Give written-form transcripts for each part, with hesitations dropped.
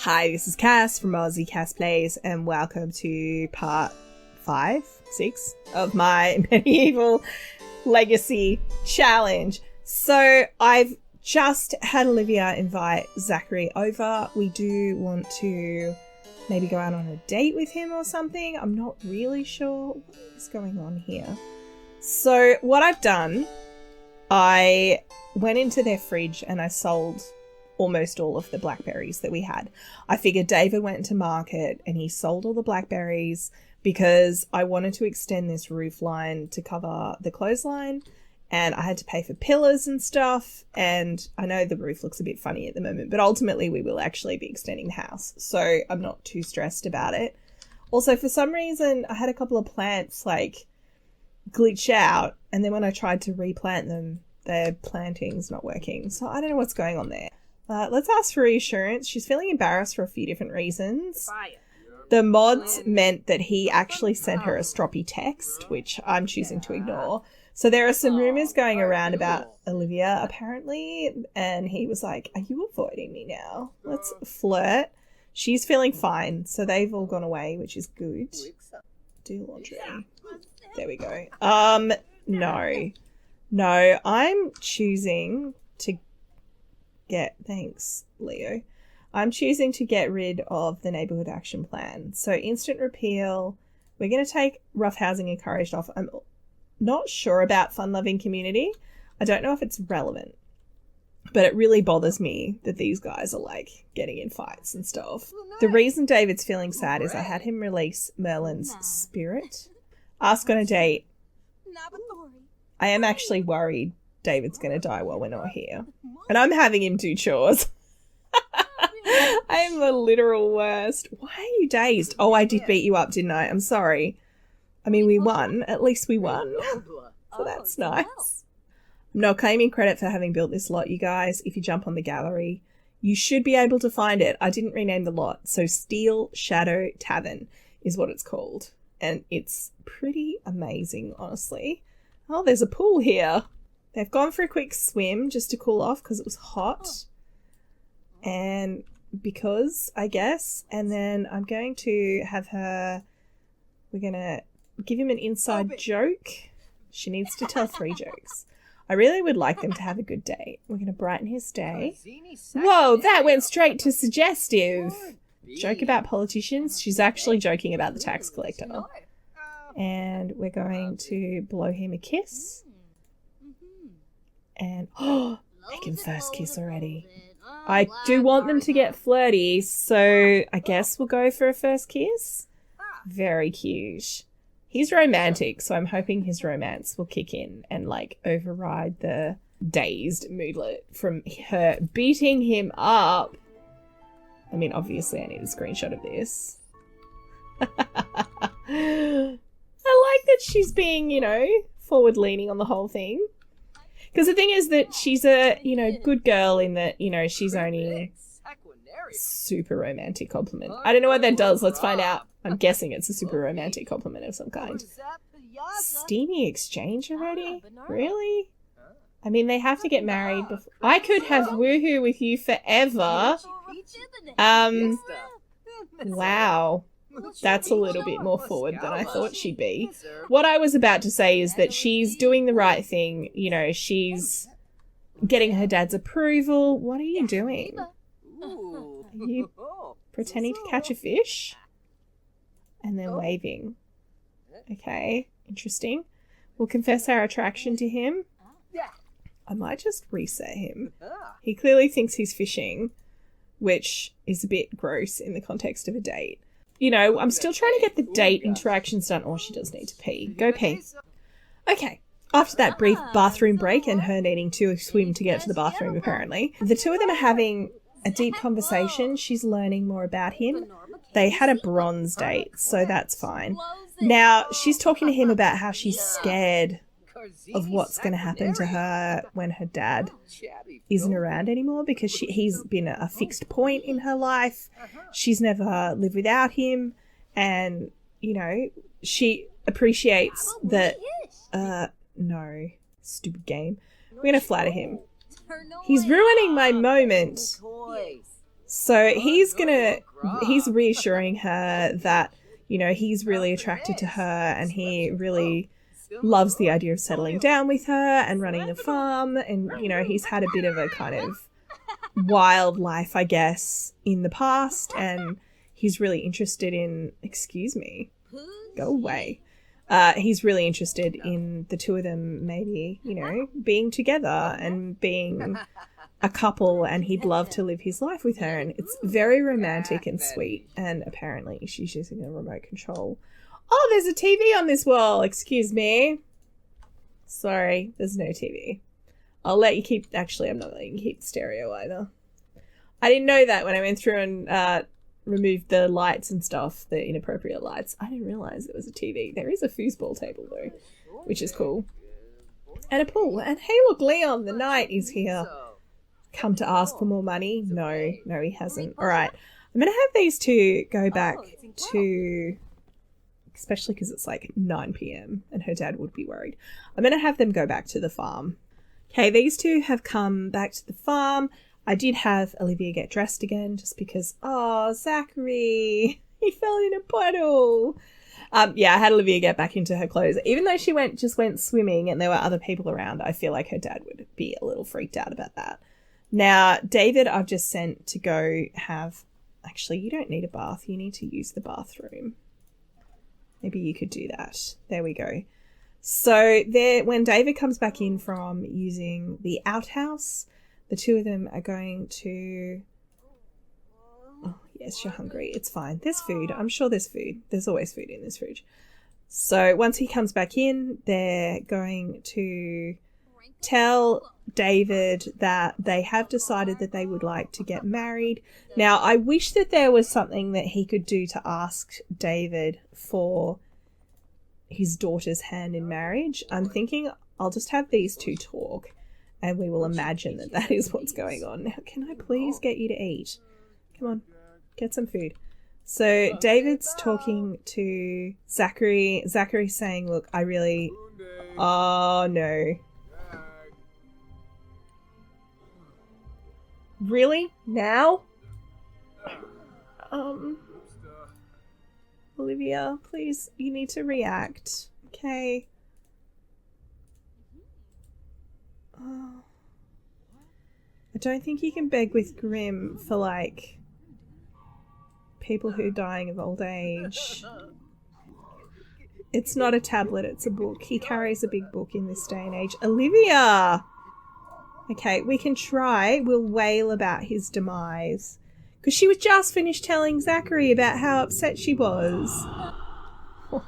Hi, this is Cass from Aussie Cass Plays, and welcome to part 6 of my medieval legacy challenge. So I've just had Olivia invite Zachary over. We do want to maybe go out on a date with him or something. I'm not really sure what is going on here. So what I've done, I went into their fridge and I sold almost all of the blackberries that we had. I figured David went to market and he sold all the blackberries because I wanted to extend this roof line to cover the clothesline, and I had to pay for pillars and stuff, and I know the roof looks a bit funny at the moment, but ultimately we will actually be extending the house, so I'm not too stressed about it. Also, for some reason, I had a couple of plants like glitch out, and then when I tried to replant them, their planting's not working, so I don't know what's going on there. Let's ask for reassurance. She's feeling embarrassed for a few different reasons. The mods meant that he actually sent her a stroppy text, which I'm choosing to ignore. So there are some rumours going around about Olivia, apparently, and he was like, are you avoiding me now? Let's flirt. She's feeling fine, so they've all gone away, which is good. Do laundry. There we go. No, I'm choosing to thanks, Leo. I'm choosing to get rid of the neighbourhood action plan. So instant repeal. We're going to take rough housing encouraged off. I'm not sure about fun-loving community. I don't know if it's relevant, but it really bothers me that these guys are like getting in fights and stuff. The reason David's feeling sad is I had him release Merlin's spirit. Ask on a date. I am actually worried David's going to die while we're not here. And I'm having him do chores. I am the literal worst. Why are you dazed? Oh, I did beat you up, didn't I? I'm sorry. I mean, we won. At least we won. So that's nice. I'm not claiming credit for having built this lot, you guys. If you jump on the gallery, you should be able to find it. I didn't rename the lot. So Steel Shadow Tavern is what it's called. And it's pretty amazing, honestly. Oh, there's a pool here. They've gone for a quick swim just to cool off because it was hot. And because, I guess. And then I'm going to have her... We're going to give him an inside joke. She needs to tell 3 jokes. I really would like them to have a good day. We're going to brighten his day. Whoa, that went straight to suggestive. Joke about politicians. She's actually joking about the tax collector. And we're going to blow him a kiss. And, making first kiss already. I do want them to get flirty, so I guess we'll go for a first kiss. Very cute. He's romantic, so I'm hoping his romance will kick in and, like, override the dazed moodlet from her beating him up. I mean, obviously I need a screenshot of this. I like that she's being, forward-leaning on the whole thing. Because the thing is that she's a, good girl in that, she's only super romantic compliment. I don't know what that does. Let's find out. I'm guessing it's a super romantic compliment of some kind. Steamy exchange already? Really? I mean, they have to get married before. I could have woohoo with you forever. Wow. That's a little bit more forward than I thought she'd be. What I was about to say is that she's doing the right thing. She's getting her dad's approval. What are you doing? Are you pretending to catch a fish? And then waving. Okay, interesting. We'll confess our attraction to him. I might just reset him. He clearly thinks he's fishing, which is a bit gross in the context of a date. I'm still trying to get the date interactions done. Oh, she does need to pee. Go pee. Okay. After that brief bathroom break and her needing to swim to get to the bathroom, apparently, the two of them are having a deep conversation. She's learning more about him. They had a bronze date, so that's fine. Now, she's talking to him about how she's scared of what's going to happen to her when her dad isn't around anymore, because he's been a fixed point in her life. She's never lived without him, and she appreciates that no, stupid game. We're gonna flatter him. He's ruining my moment. So he's reassuring her that, you know, he's really attracted to her and he really loves the idea of settling down with her and running the farm. And, you know, he's had a bit of a kind of wild life, I guess, in the past. And he's really interested in, excuse me, go away. He's really interested in the two of them maybe, you know, being together and being a couple, and he'd love to live his life with her. And it's very romantic and sweet. And apparently she's using a remote control. Oh, there's a TV on this wall. Excuse me. Sorry, there's no TV. I'll let you keep... Actually, I'm not letting you keep the stereo either. I didn't know that when I went through and removed the lights and stuff, the inappropriate lights. I didn't realise there was a TV. There is a foosball table, though, which is cool. And a pool. And hey, look, Leon, the knight, is here. Come to ask for more money? No, he hasn't. All right. I'm going to have these two go back to... Especially because it's like 9 p.m. and her dad would be worried. I'm going to have them go back to the farm. Okay, these two have come back to the farm. I did have Olivia get dressed again just because, oh, Zachary, he fell in a puddle. Yeah, I had Olivia get back into her clothes. Even though she went swimming and there were other people around, I feel like her dad would be a little freaked out about that. Now, David, I've just sent to go have... Actually, you don't need a bath. You need to use the bathroom. Maybe you could do that. There we go. So when David comes back in from using the outhouse, the two of them are going to... Oh, yes, you're hungry. It's fine. There's food. I'm sure there's food. There's always food in this fridge. So once he comes back in, they're going to tell David that they have decided that they would like to get married. Now, I wish that there was something that he could do to ask David for his daughter's hand in marriage. I'm thinking I'll just have these two talk and we will imagine that that is what's going on. Now, can I please get you to eat? Come on, get some food. So David's talking to Zachary. Zachary's saying, look, I really... Oh, no. Really? Now? Olivia, please, you need to react. Okay. Oh. I don't think you can beg with Grimm for, like, people who are dying of old age. It's not a tablet, it's a book. He carries a big book in this day and age. Olivia! Okay, we can try. We'll wail about his demise. Because she was just finished telling Zachary about how upset she was. I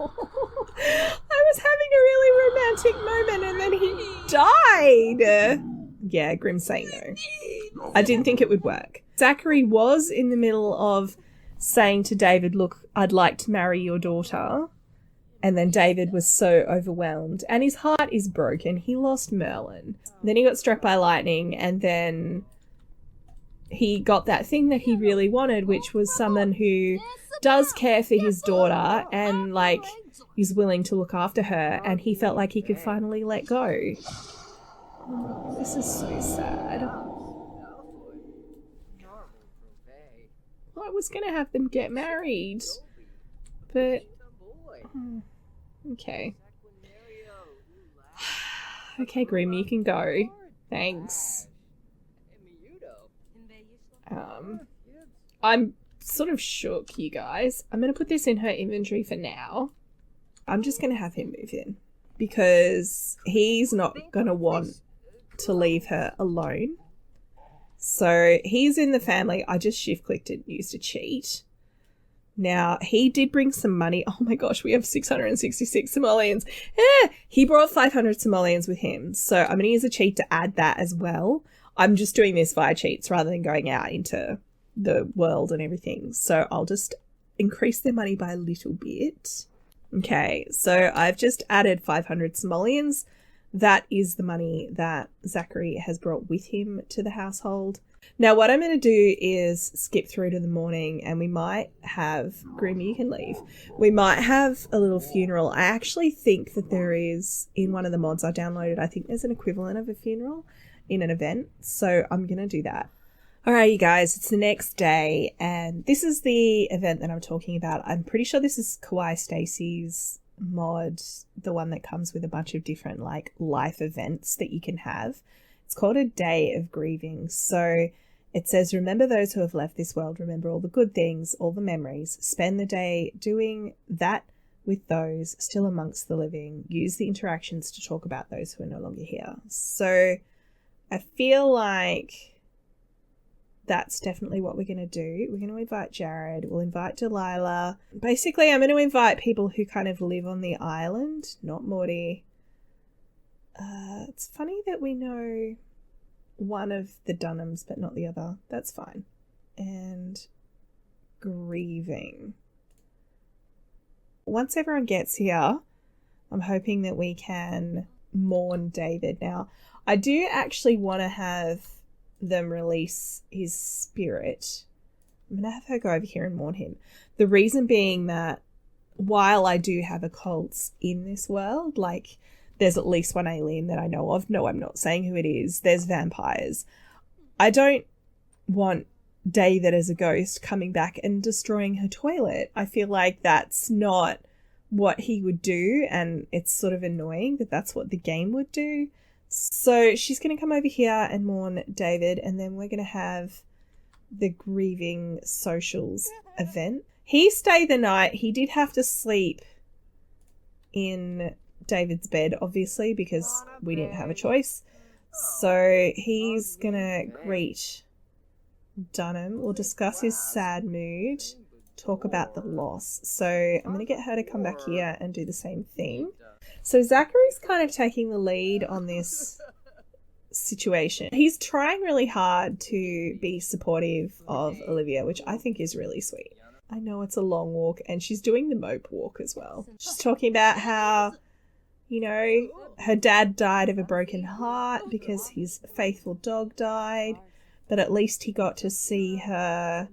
was having a really romantic moment and then he died. Yeah, Grimm's saying no. I didn't think it would work. Zachary was in the middle of saying to David, look, I'd like to marry your daughter. And then David was so overwhelmed. And his heart is broken. He lost Merlin. Then he got struck by lightning. And then he got that thing that he really wanted, which was someone who does care for his daughter and, like, is willing to look after her. And he felt like he could finally let go. Oh, this is so sad. I was going to have them get married. But... Okay. Okay, Grimm, you can go. Thanks. I'm sort of shook, you guys. I'm going to put this in her inventory for now. I'm just going to have him move in because he's not going to want to leave her alone. So he's in the family. I just shift-clicked and used a cheat. Now, he did bring some money. Oh my gosh, we have 666 simoleons. He brought 500 simoleons with him. So I'm going to use a cheat to add that as well. I'm just doing this via cheats rather than going out into the world and everything. So I'll just increase their money by a little bit. Okay, so I've just added 500 simoleons. That is the money that Zachary has brought with him to the household. Now, what I'm going to do is skip through to the morning and we might have... Grimm, you can leave. We might have a little funeral. I actually think that there is, in one of the mods I downloaded, I think there's an equivalent of a funeral in an event. So I'm going to do that. All right, you guys, it's the next day, and this is the event that I'm talking about. I'm pretty sure this is Kawaii Stacy's mod, the one that comes with a bunch of different like life events that you can have. It's called a Day of Grieving. So it says, remember those who have left this world, remember all the good things, all the memories. Spend the day doing that with those still amongst the living. Use the interactions to talk about those who are no longer here. So I feel like that's definitely what we're going to do. We're going to invite Jared. We'll invite Delilah. Basically, I'm going to invite people who kind of live on the island, not Morty. It's funny that we know one of the Dunhams, but not the other. That's fine. And grieving. Once everyone gets here, I'm hoping that we can mourn David. Now, I do actually want to have them release his spirit. I'm going to have her go over here and mourn him. The reason being that while I do have occults in this world, like there's at least one alien that I know of. No, I'm not saying who it is. There's vampires. I don't want David as a ghost coming back and destroying her toilet. I feel like that's not what he would do, and it's sort of annoying that that's what the game would do. So she's going to come over here and mourn David, and then we're going to have the grieving socials event. He stayed the night. He did have to sleep in David's bed, obviously, because we didn't have a choice. So he's going to greet Dunham. We'll discuss his sad mood, talk about the loss. So I'm going to get her to come back here and do the same thing. So Zachary's kind of taking the lead on this situation. He's trying really hard to be supportive of Olivia, which I think is really sweet. I know it's a long walk, and she's doing the mope walk as well. She's talking about how, you know, her dad died of a broken heart because his faithful dog died, but at least he got to see her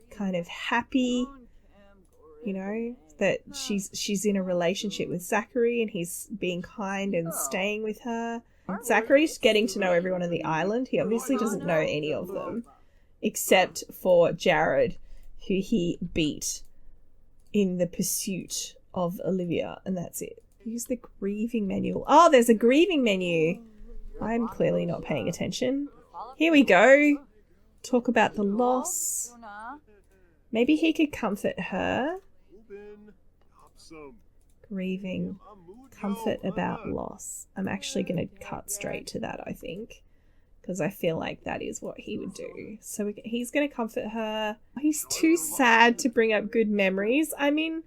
kind of happy, you know, that she's in a relationship with Zachary and he's being kind and staying with her. Zachary's getting to know everyone on the island. He obviously doesn't know any of them except for Jared, who he beat in the pursuit of Olivia, and that's it. Use the grieving manual. Oh, there's a grieving menu. I'm clearly not paying attention. Here we go. Talk about the loss. Maybe he could comfort her. Grieving. Comfort about loss. I'm actually going to cut straight to that, I think, because I feel like that is what he would do. So he's going to comfort her. He's too sad to bring up good memories. I mean,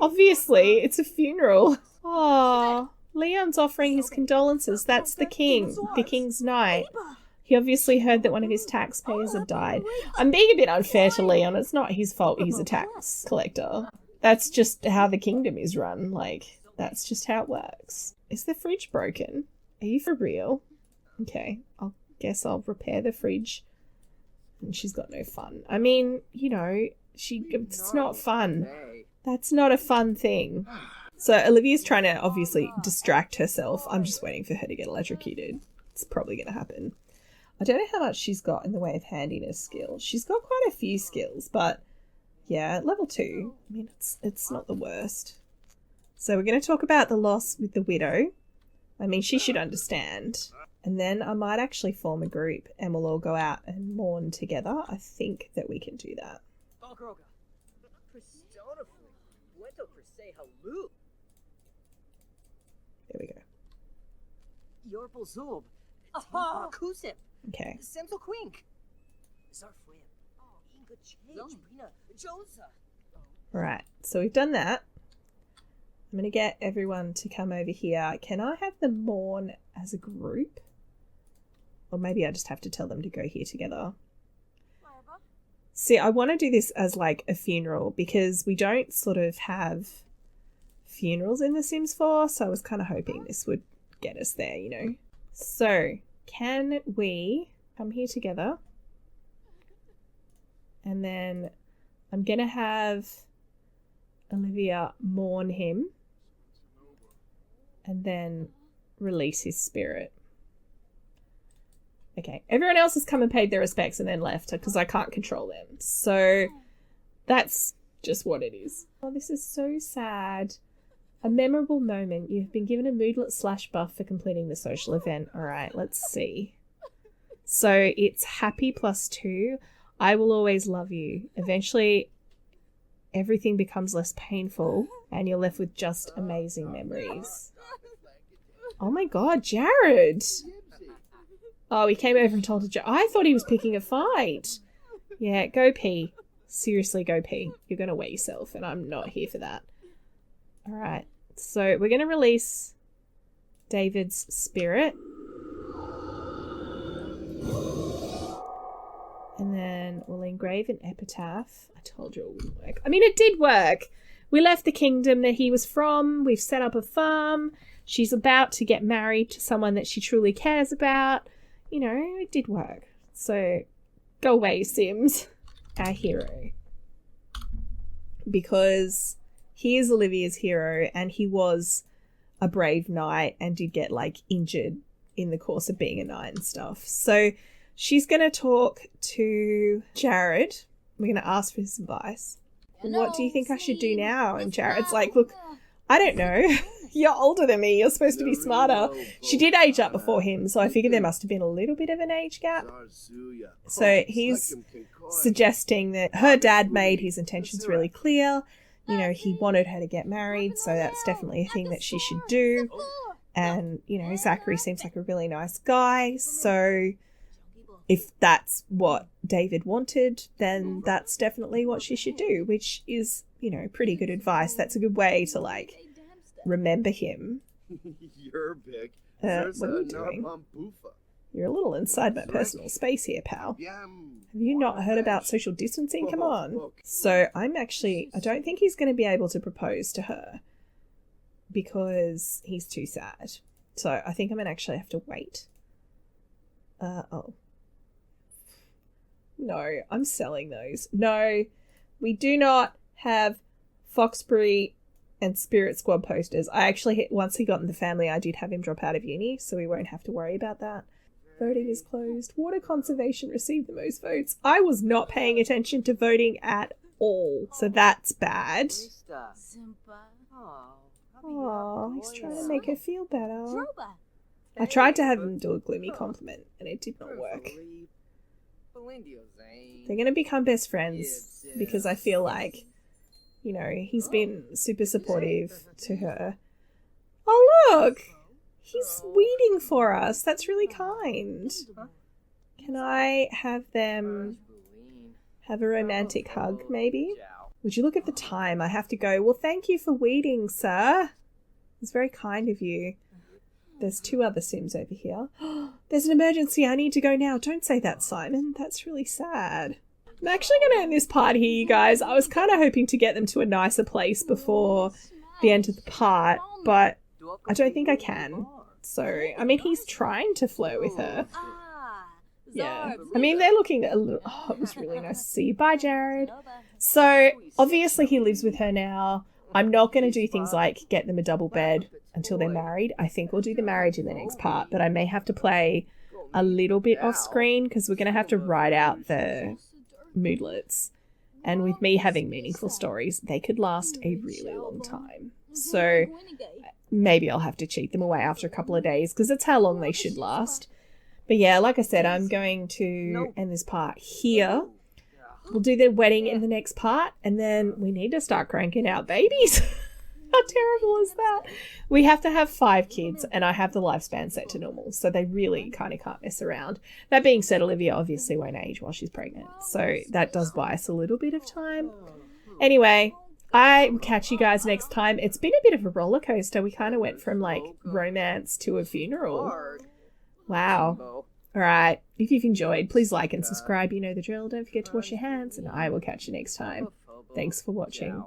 obviously, it's a funeral. Oh, Leon's offering his condolences. That's the king. The king's night. He obviously heard that one of his taxpayers had died. I'm being a bit unfair to Leon. It's not his fault he's a tax collector. That's just how the kingdom is run. Like, that's just how it works. Is the fridge broken? Are you for real? Okay, I'll guess I'll repair the fridge. And she's got no fun. I mean, you know, it's not fun. That's not a fun thing. So Olivia's trying to obviously distract herself. I'm just waiting for her to get electrocuted. It's probably going to happen. I don't know how much she's got in the way of handiness skills. She's got quite a few skills, but yeah, level 2. I mean, it's not the worst. So we're going to talk about the loss with the widow. I mean, she should understand. And then I might actually form a group and we'll all go out and mourn together. I think that we can do that. There we go. Okay. Right, so we've done that. I'm going to get everyone to come over here. Can I have them mourn as a group? Or maybe I just have to tell them to go here together. See, I want to do this as like a funeral because we don't sort of have funerals in The Sims 4, so I was kind of hoping this would get us there, you know. So, can we come here together? And then I'm going to have Olivia mourn him and then release his spirit. Okay, everyone else has come and paid their respects and then left because I can't control them. So that's just what it is. Oh, this is so sad. A memorable moment. You have been given a moodlet / buff for completing the social event. All right, let's see. So it's happy +2. I will always love you. Eventually, everything becomes less painful and you're left with just amazing memories. Oh my God, Jared. Oh, he came over and told Jared. I thought he was picking a fight. Yeah, go pee. Seriously, go pee. You're going to wet yourself and I'm not here for that. All right. So we're going to release David's spirit. And then we'll engrave an epitaph. I told you it wouldn't work. I mean, it did work. We left the kingdom that he was from. We've set up a farm. She's about to get married to someone that she truly cares about. You know, it did work. So go away, Sims. Our hero. Because he is Olivia's hero and he was a brave knight and did get, like, injured in the course of being a knight and stuff. So she's going to talk to Jared. We're going to ask for his advice. What do you think I should do now? And Jared's like, look, I don't know. You're older than me. You're supposed to be smarter. She did age up before him, so I figured there must have been a little bit of an age gap. So he's suggesting that her dad made his intentions really clear. You know, he wanted her to get married, so that's definitely a thing that she should do. And, you know, Zachary seems like a really nice guy, so if that's what David wanted, then that's definitely what she should do, which is, you know, pretty good advice. That's a good way to, like, remember him. You're big. What are you doing? You're a little inside my personal space here, pal. Have you not heard about social distancing? Come on. So I don't think he's going to be able to propose to her because he's too sad. So I think I'm going to actually have to wait. Oh. No, I'm selling those. No, we do not have Foxbury and Spirit Squad posters. I actually, once he got in the family, I did have him drop out of uni, so we won't have to worry about that. Voting is closed. Water conservation received the most votes. I was not paying attention to voting at all, so that's bad. Oh, he's trying to make her feel better. I tried to have him do a gloomy compliment, and it did not work. They're going to become best friends because I feel like, you know, he's been super supportive to her. Oh, look! He's weeding for us. That's really kind. Can I have them have a romantic hug, maybe? Would you look at the time? I have to go. Well, thank you for weeding, sir. It's very kind of you. There's 2 other Sims over here. There's an emergency. I need to go now. Don't say that, Simon. That's really sad. I'm actually going to end this part here, you guys. I was kind of hoping to get them to a nicer place before the end of the part, but I don't think I can. So, I mean, he's trying to flirt with her. Yeah. I mean, they're looking a little... Oh, it was really nice to see you. Bye, Jared. So, obviously he lives with her now. I'm not going to do things like get them a double bed until they're married. I think we'll do the marriage in the next part, but I may have to play a little bit off screen because we're going to have to write out the moodlets. And with me having meaningful stories, they could last a really long time. So maybe I'll have to cheat them away after a couple of days because that's how long they should last. But yeah, like I said, I'm going to end this part here. We'll do the wedding in the next part, and then we need to start cranking out babies. How terrible is that? We have to have 5 kids, and I have the lifespan set to normal, so they really kind of can't mess around. That being said, Olivia obviously won't age while she's pregnant, so that does buy us a little bit of time. Anyway, I will catch you guys next time. It's been a bit of a roller coaster. We kind of went from, like, romance to a funeral. Wow. All right. If you've enjoyed, please like and subscribe. You know the drill. Don't forget to wash your hands, and I will catch you next time. Thanks for watching.